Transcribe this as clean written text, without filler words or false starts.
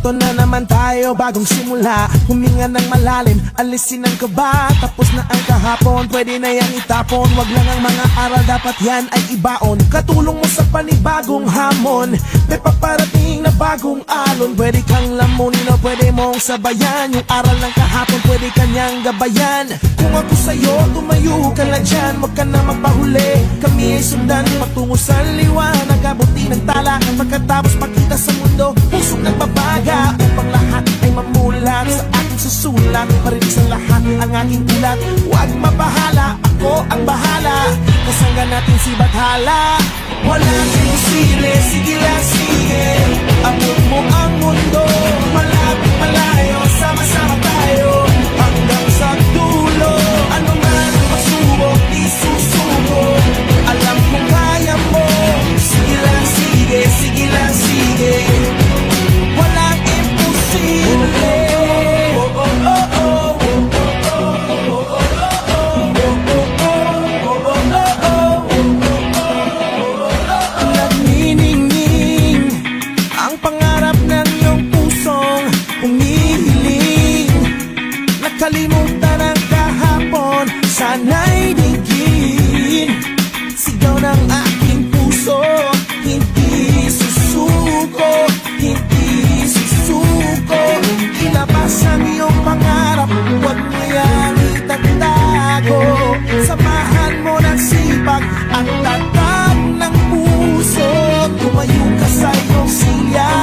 Eto na naman tayo, bagong simula. Huminga ng malalim, alisin ang kaba. Tapos na ang kahapon, pwede na yang itapon. Wag lang ang mga aral, dapat yan ay ibaon. Katulong mo sa panibagong hamon. May paparating na bagong alon. Pwede kang lamunin o pwede mong sabayan. Yung aral ng kahapon, pwede kanyang gabayan. Kung ako sa'yo, tumayo ka na dyan. Huwag ka na magpahuli, kami ay sundan patungo sa liwanag. Abuti ng tala, pagkatapos makita sa mundo pusok ng babaga, upang lahat ay mamulat sa aking susulat. Marinig sa lahat ang aking ulat. Huwag mabahala, ako ang bahala. Kasangga natin si Bathala. Walang imposible, sige lang sige. Abot mo ang mundo, malapit malayo, sama-sama tayo hanggang sa dulo. Ano man ang pagsubok, di susuko. Alam kong kaya mo, sige lang sige, sige lang sige. Walang imposible. Nagniningning ang pangarap ng iyong pusong humihiling. Nakalimutan ang kahapon, sana'y digin. Sigaw ng aking puso, hindi susuko, hindi susuko. Ilabas ang iyong pangarap, huwag mo yang itatago. Samahan mo ng sipag ang tatag ng puso. Tumayo ka sa iyong siya.